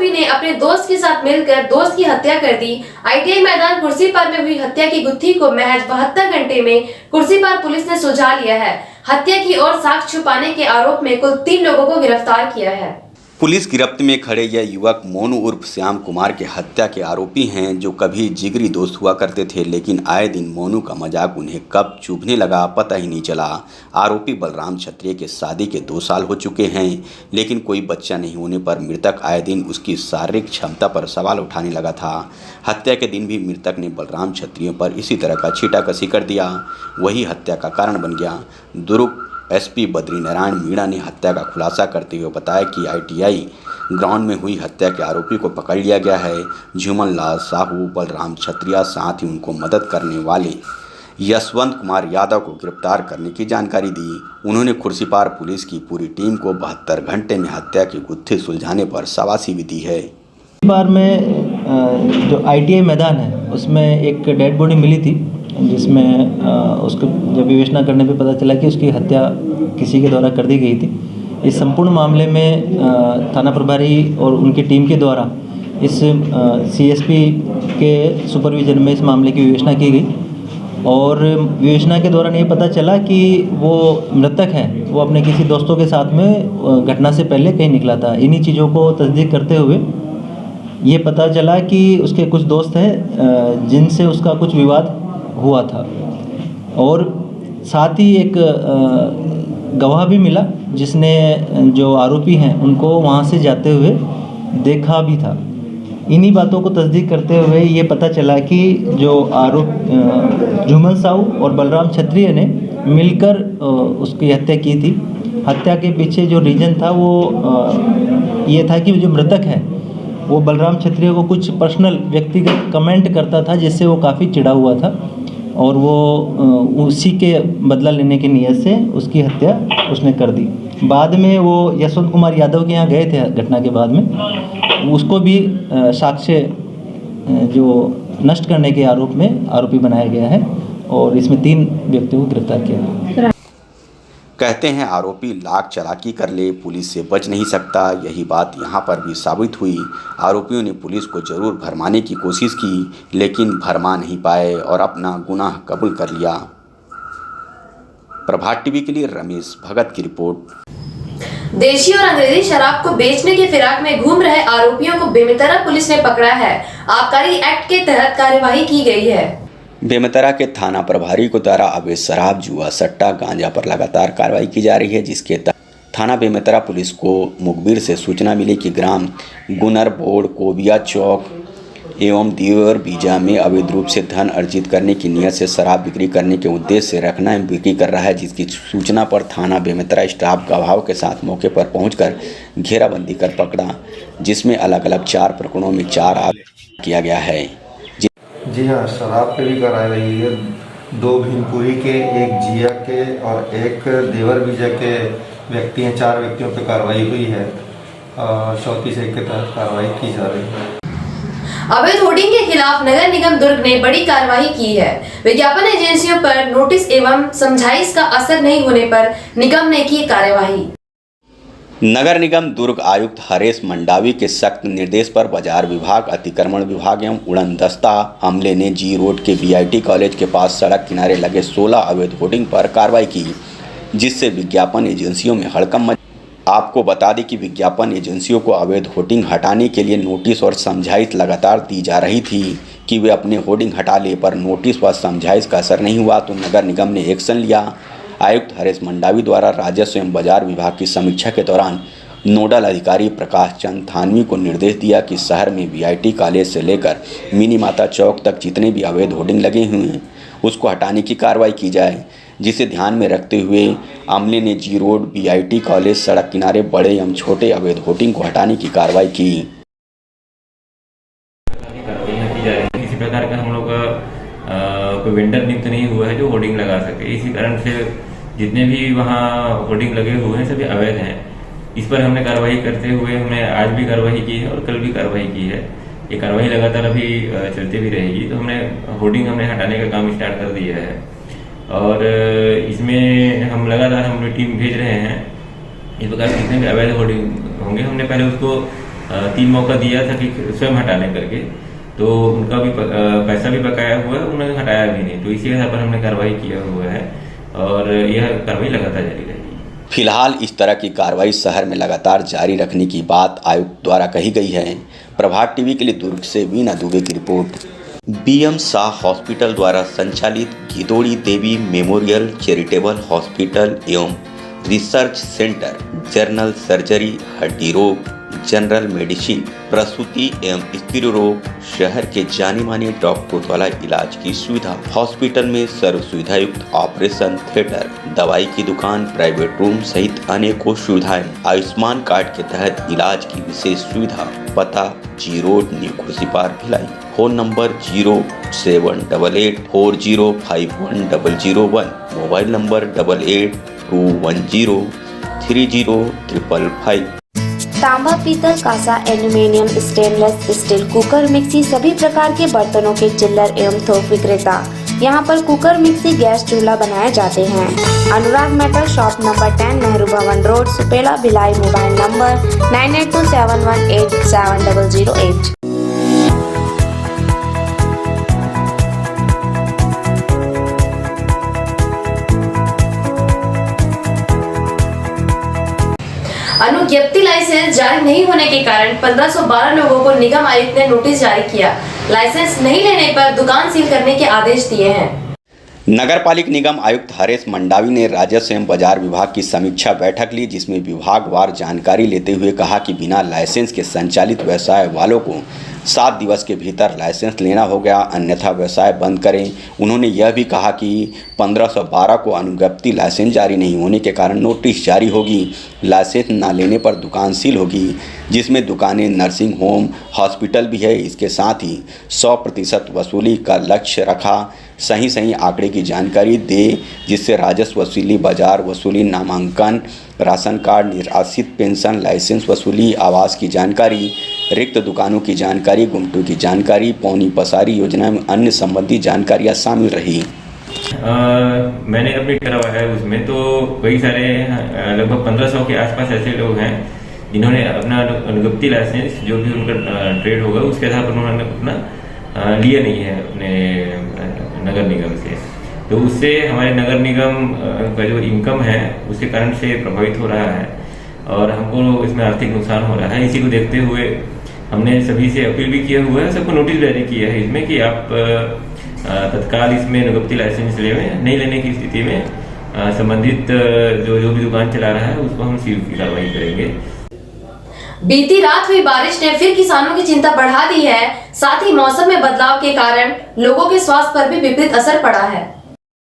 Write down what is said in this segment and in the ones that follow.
आरोपी ने अपने दोस्त के साथ मिलकर दोस्त की हत्या कर दी। ITI मैदान कुर्सीपार में हुई हत्या की गुत्थी को महज 72 घंटे में कुर्सीपार पुलिस ने सुलझा लिया है। हत्या की और साक्ष्य छुपाने के आरोप में कुल 3 लोगों को गिरफ्तार किया है। पुलिस गिरफ्त में खड़े यह युवक मोनू उर्फ श्याम कुमार के हत्या के आरोपी हैं, जो कभी जिगरी दोस्त हुआ करते थे, लेकिन आए दिन मोनू का मजाक उन्हें कब चुभने लगा पता ही नहीं चला। आरोपी बलराम क्षत्रिय के शादी के 2 साल हो चुके हैं, लेकिन कोई बच्चा नहीं होने पर मृतक आए दिन उसकी शारीरिक क्षमता पर सवाल उठाने लगा था। हत्या के दिन भी मृतक ने बलराम क्षत्रिय पर इसी तरह का छीटाकसी कर दिया, वही हत्या का कारण बन गया। दुर्ग SP बद्रीनारायण मीणा ने हत्या का खुलासा करते हुए बताया कि ITI ग्राउंड में हुई हत्या के आरोपी को पकड़ लिया गया है। झूमन लाल साहू, बलराम क्षत्रिय, साथ ही उनको मदद करने वाले यशवंत कुमार यादव को गिरफ्तार करने की जानकारी दी। उन्होंने कुर्सीपार पुलिस की पूरी टीम को 72 घंटे में हत्या की गुत्थी सुलझाने पर शाबाशी भी दी है। बार में जो ITI मैदान है उसमें एक डेड बॉडी मिली थी, जिसमें उसको जब विवेचना करने पे पता चला कि उसकी हत्या किसी के द्वारा कर दी गई थी। इस संपूर्ण मामले में थाना प्रभारी और उनकी टीम के द्वारा इस CSP के सुपरविजन में इस मामले की विवेचना की गई और विवेचना के दौरान ये पता चला कि वो मृतक है वो अपने किसी दोस्तों के साथ में घटना से पहले कहीं निकला था। इन्हीं चीज़ों को तस्दीक करते हुए ये पता चला कि उसके कुछ दोस्त हैं जिनसे उसका कुछ विवाद हुआ था और साथ ही एक गवाह भी मिला जिसने जो आरोपी हैं उनको वहाँ से जाते हुए देखा भी था। इन्हीं बातों को तस्दीक करते हुए ये पता चला कि जो आरोप झूमन साहू और बलराम क्षत्रिय ने मिलकर उसकी हत्या की थी। हत्या के पीछे जो रीज़न था वो ये था कि जो मृतक है वो बलराम क्षत्रिय को कुछ पर्सनल व्यक्तिगत कमेंट करता था, जिससे वो काफ़ी चिढ़ा हुआ था और वो उसी के बदला लेने की नीयत से उसकी हत्या उसने कर दी। बाद में वो यशवंत कुमार यादव के यहाँ गए थे घटना के बाद में, उसको भी साक्ष्य जो नष्ट करने के आरोप में आरोपी बनाया गया है और इसमें 3 व्यक्तियों को गिरफ्तार किया गया। कहते हैं आरोपी लाख चालाकी कर ले पुलिस से बच नहीं सकता। यही बात यहाँ पर भी साबित हुई। आरोपियों ने पुलिस को जरूर भरमाने की कोशिश की, लेकिन भरमा नहीं पाए और अपना गुनाह कबूल कर लिया। प्रभात टीवी के लिए रमेश भगत की रिपोर्ट। देशी और अंग्रेजी शराब को बेचने के फिराक में घूम रहे आरोपियों को बेमेतरा पुलिस ने पकड़ा है। आबकारी एक्ट के तहत कार्यवाही की गई है। बेमेतरा के थाना प्रभारी को द्वारा अवैध शराब, जुआ, सट्टा, गांजा पर लगातार कार्रवाई की जा रही है, जिसके तहत थाना बेमेतरा पुलिस को मुखबिर से सूचना मिली कि ग्राम गुनर बोर्ड, कोबिया चौक एवं दियोर बीजा में अवैध रूप से धन अर्जित करने की नियत से शराब बिक्री करने के उद्देश्य से रखना एवं बिक्री कर रहा है, जिसकी सूचना पर थाना बेमेतरा स्टाफ गवाहों के साथ मौके पर पहुंचकर घेराबंदी कर पकड़ा, जिसमें अलग अलग 4 प्रकरणों में 4 आरोप किया गया है। जी हाँ, शराब पे भी कराई रही है। 2 भीमपुरी के, 1 जिया के और 1 देवर बीजा के व्यक्ति हैं। 4 व्यक्तियों पे कार्रवाई हुई है। 34 एक के तहत कार्रवाई की जा रही है। अवैध होर्डिंग के खिलाफ नगर निगम दुर्ग ने बड़ी कार्रवाई की है। विज्ञापन एजेंसियों पर नोटिस एवं समझाइश का असर नहीं होने पर निगम ने की कार्रवाई। नगर निगम दुर्ग आयुक्त हरेश मंडावी के सख्त निर्देश पर बाजार विभाग, अतिक्रमण विभाग एवं उड़न दस्ता अमले ने G रोड के BIT कॉलेज के पास सड़क किनारे लगे 16 अवैध होर्डिंग पर कार्रवाई की, जिससे विज्ञापन एजेंसियों में हड़कंप मच। आपको बता दें कि विज्ञापन एजेंसियों को अवैध होर्डिंग हटाने के लिए नोटिस और समझाइश लगातार दी जा रही थी कि वे अपने होर्डिंग हटा ले, पर नोटिस व समझाइश का असर नहीं हुआ तो नगर निगम ने एक्शन लिया। आयुक्त हरेश मंडावी द्वारा राजस्व एवं बाजार विभाग की समीक्षा के दौरान नोडल अधिकारी प्रकाश चंद थानवी को निर्देश दिया कि शहर में BIT कॉलेज से लेकर मिनी माता चौक तक जितने भी अवैध होर्डिंग लगे हुए हैं उसको हटाने की कार्रवाई की जाए, जिसे ध्यान में रखते हुए अमले ने G रोड, BIT कॉलेज सड़क किनारे बड़े एवं छोटे अवैध होर्डिंग को हटाने की कार्रवाई की। किसी प्रकार का हम लोग कोई वेंडर नियुक्त नहीं हुआ है जो होर्डिंग लगा सके। इसी कारण से जितने भी वहाँ होर्डिंग लगे हुए हैं सभी अवैध हैं। इस पर हमने कार्रवाई करते हुए हमने आज भी कार्रवाई की है और कल भी कार्रवाई की है। ये कार्रवाई लगातार अभी चलती भी रहेगी। तो हमने होर्डिंग हटाने का काम स्टार्ट कर दिया है और इसमें हम लगातार हम टीम भेज रहे हैं। इस प्रकार जितने भी अवैध होर्डिंग होंगे हमने पहले उसको 3 मौका दिया था कि स्वयं हटाने करके, तो उनका भी पैसा भी बकाया हुआ है, उन्होंने हटाया भी नहीं। तो इसी आधार पर हमने कार्रवाई किया हुआ है और यह कार्रवाई लगातार जारी रहेगी। फिलहाल इस तरह की कार्रवाई शहर में लगातार जारी रखने की बात आयुक्त द्वारा कही गई है। प्रभात टीवी के लिए दुर्ग से वीना दुबे की रिपोर्ट। बीएम शाह हॉस्पिटल द्वारा संचालित गिदोड़ी देवी मेमोरियल चैरिटेबल हॉस्पिटल एवं रिसर्च सेंटर जनरल सर्जरी, हड्डी रोग, जनरल मेडिसिन, प्रसूति एवं स्त्री रोग, शहर के जाने माने डॉक्टरों द्वारा इलाज की सुविधा। हॉस्पिटल में सर्व सुविधा युक्त ऑपरेशन थिएटर, दवाई की दुकान, प्राइवेट रूम सहित अनेकों सुविधाएं। आयुष्मान कार्ड के तहत इलाज की विशेष सुविधा। पता G road, new Khursipar, Bhilai. Phone number 0788405101। Mobile number 8821030555। तांबा, पीतल, कांसा, aluminium, stainless steel, cooker, mixie सभी प्रकार के बर्तनों के चिल्लर एवं थोक विक्रेता। यहाँ पर कुकर, मिक्सी, गैस चूल्हा बनाए जाते हैं। अनुराग मेटल शॉप नंबर 10, नेहरू भवन road, Supela, Bhilai. Mobile number 9827187008। अनुज्ञप्ति लाइसेंस जारी नहीं होने के कारण 1512 लोगों को निगम आयुक्त ने नोटिस जारी किया। लाइसेंस नहीं लेने पर दुकान सील करने के आदेश दिए हैं। नगर पालिक निगम आयुक्त हरेश मंडावी ने राजस्व एवं बाजार विभाग की समीक्षा बैठक ली, जिसमें विभागवार जानकारी लेते हुए कहा कि बिना लाइसेंस के संचालित व्यवसाय वालों को 7 दिवस के भीतर लाइसेंस लेना होगा, अन्यथा व्यवसाय बंद करें। उन्होंने यह भी कहा कि 1512 को अनुज्ञप्ति लाइसेंस जारी नहीं होने के कारण नोटिस जारी होगी। लाइसेंस न लेने पर दुकान सील होगी, जिसमें दुकानें नर्सिंग होम, हॉस्पिटल भी है। इसके साथ ही 100% वसूली का लक्ष्य रखा। सही आंकड़े की जानकारी दे, जिससे राजस्व वसूली, बाजार वसूली, नामांकन, राशन कार्ड, निराश्रित पेंशन, लाइसेंस वसूली, आवास की जानकारी, रिक्त दुकानों की जानकारी, गुमटों की जानकारी, पौनी पसारी योजना में अन्य संबंधी जानकारियां शामिल रही। मैंने अपनी करवाया है, उसमें तो कई सारे लगभग 1500 के आसपास ऐसे लोग हैं जिन्होंने अपना अनुज्ञप्ति लाइसेंस जो भी उनका ट्रेड होगा उसके आधार पर उन्होंने अपना लिया नहीं है अपने नगर निगम से। तो उससे हमारे नगर निगम का जो इनकम है उसके कारण से प्रभावित हो रहा है और हमको इसमें आर्थिक नुकसान हो रहा है। इसी को देखते हुए हमने सभी से अपील भी किया हुआ है, सबको नोटिस जारी किया है इसमें कि आप तत्काल इसमें अनुज्ञप्ति लाइसेंस नहीं लेने की स्थिति में संबंधित जो भी दुकान चला रहा है उसको हम सील की कार्रवाई करेंगे। बीती रात हुई बारिश ने फिर किसानों की चिंता बढ़ा दी है। साथ ही मौसम में बदलाव के कारण लोगों के स्वास्थ्य पर भी विपरीत असर पड़ा है।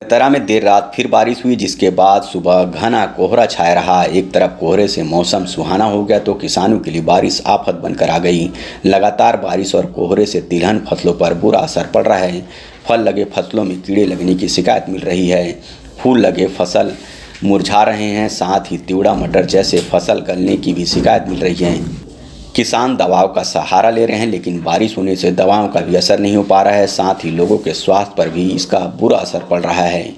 बेतरा में देर रात फिर बारिश हुई, जिसके बाद सुबह घना कोहरा छाया रहा। एक तरफ कोहरे से मौसम सुहाना हो गया तो किसानों के लिए बारिश आफत बनकर आ गई। लगातार बारिश और कोहरे से तिलहन फसलों पर बुरा असर पड़ रहा है। फल लगे फसलों में कीड़े लगने की शिकायत मिल रही है। फूल लगे फसल मुरझा रहे हैं, साथ ही तिवड़ा मटर जैसे फसल गलने की भी शिकायत मिल रही है। किसान दवाओं का सहारा ले रहे हैं, लेकिन बारिश होने से दवाओं का भी असर नहीं हो पा रहा है। साथ ही लोगों के स्वास्थ्य पर भी इसका बुरा असर पड़ रहा है।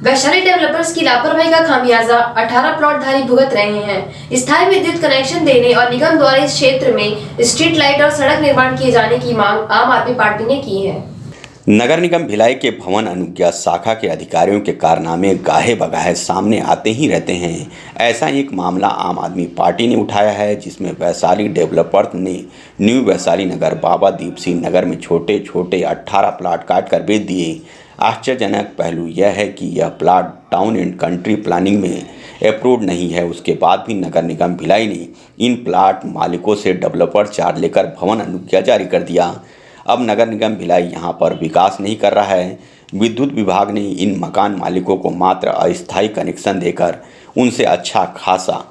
वैशाली डेवलपर्स की लापरवाही का खामियाजा 18 प्लॉटधारी भुगत रहे हैं। स्थायी विद्युत कनेक्शन देने और निगम द्वारा इस क्षेत्र में स्ट्रीट लाइट और सड़क निर्माण किए जाने की मांग आम आदमी पार्टी ने की है। नगर निगम भिलाई के भवन अनुज्ञा शाखा के अधिकारियों के कारनामे गाहे बगाहे सामने आते ही रहते हैं। ऐसा एक मामला आम आदमी पार्टी ने उठाया है, जिसमें वैशाली डेवलपर्स ने न्यू वैशाली नगर बाबा दीप सिंह नगर में छोटे छोटे 18 प्लाट काट कर बेच दिए। आश्चर्यजनक पहलू यह है कि यह plot town and country planning में अप्रूव्ड नहीं है। उसके बाद भी नगर निगम भिलाई ने इन प्लाट मालिकों से डेवलपर चार्ज लेकर भवन अनुज्ञा जारी कर दिया। अब नगर निगम भिलाई यहां पर विकास नहीं कर रहा है। विद्युत विभाग ने इन मकान मालिकों को मात्र अस्थायी कनेक्शन देकर उनसे अच्छा खासा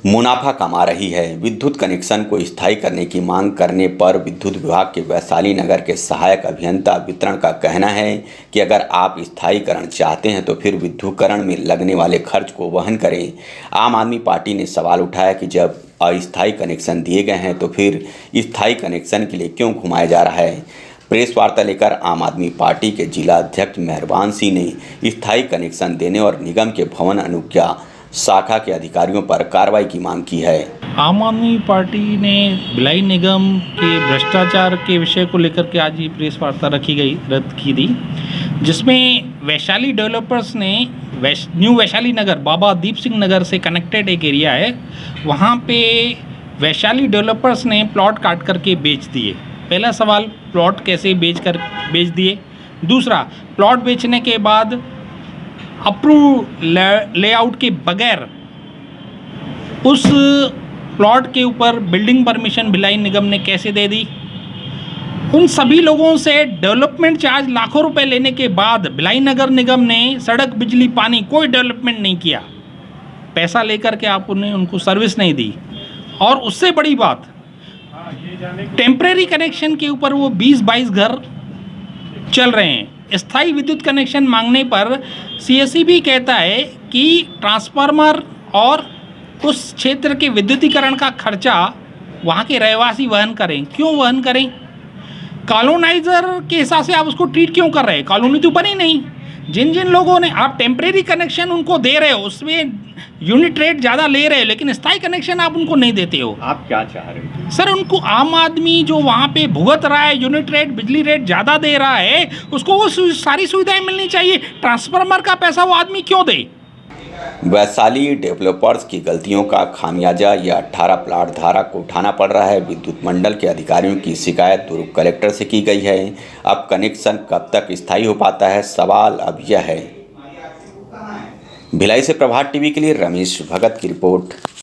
मुनाफा कमा रही है। विद्युत कनेक्शन को स्थायी करने की मांग करने पर विद्युत विभाग के वैशाली नगर के सहायक अभियंता वितरण का कहना है कि अगर आप स्थायीकरण चाहते हैं तो फिर विद्युतीकरण में लगने वाले खर्च को वहन करें। आम आदमी पार्टी ने सवाल उठाया कि जब अस्थायी कनेक्शन दिए गए हैं तो फिर स्थायी कनेक्शन के लिए क्यों घुमाया जा रहा है। प्रेस वार्ता लेकर आम आदमी पार्टी के जिला अध्यक्ष मेहरबान सिंह ने स्थायी कनेक्शन देने और निगम के भवन अनुज्ञा शाखा के अधिकारियों पर कार्रवाई की मांग की है। आम आदमी पार्टी ने भिलाई निगम के भ्रष्टाचार के विषय को लेकर के आज ये प्रेस वार्ता रद्द की थी, जिसमें वैशाली डेवलपर्स ने न्यू वैशाली नगर बाबा दीप सिंह नगर से कनेक्टेड एक एरिया है, वहाँ पे वैशाली डेवलपर्स ने प्लॉट काट करके बेच दिए। पहला सवाल, प्लॉट कैसे बेच दिए। दूसरा, प्लॉट बेचने के बाद अप्रूव लेआउट के बगैर उस प्लॉट के ऊपर बिल्डिंग परमिशन भिलाई निगम ने कैसे दे दी। उन सभी लोगों से डेवलपमेंट चार्ज लाखों रुपए लेने के बाद भिलाई नगर निगम ने सड़क, बिजली, पानी कोई डेवलपमेंट नहीं किया। पैसा लेकर के आप उनको सर्विस नहीं दी। और उससे बड़ी बात, टेम्परेरी कनेक्शन के ऊपर वो 20-22 घर चल रहे हैं। स्थायी विद्युत कनेक्शन मांगने पर सीएससी भी कहता है कि ट्रांसफार्मर और उस क्षेत्र के विद्युतीकरण का खर्चा वहाँ के रहवासी वहन करें। क्यों वहन करें? कॉलोनाइजर के हिसाब से आप उसको ट्रीट क्यों कर रहे हैं? कॉलोनी तो बनी नहीं। जिन जिन लोगों ने आप टेम्परेरी कनेक्शन उनको दे रहे हो, उसमें यूनिट रेट ज़्यादा ले रहे हो, लेकिन स्थायी कनेक्शन आप उनको नहीं देते हो। आप क्या चाह रहे हो? सर, उनको आम आदमी जो वहाँ पे भुगत रहा है, यूनिट रेट, बिजली रेट ज़्यादा दे रहा है, उसको वो सारी सुविधाएं मिलनी चाहिए। ट्रांसफार्मर का पैसा वो आदमी क्यों दे? वैशाली डेवलपर्स की गलतियों का खामियाजा यह 18 प्लाट धारक को उठाना पड़ रहा है। विद्युत मंडल के अधिकारियों की शिकायत दुर्ग कलेक्टर से की गई है। अब कनेक्शन कब तक स्थायी हो पाता है, सवाल अब यह है। भिलाई से प्रभात टीवी के लिए रमेश भगत की रिपोर्ट।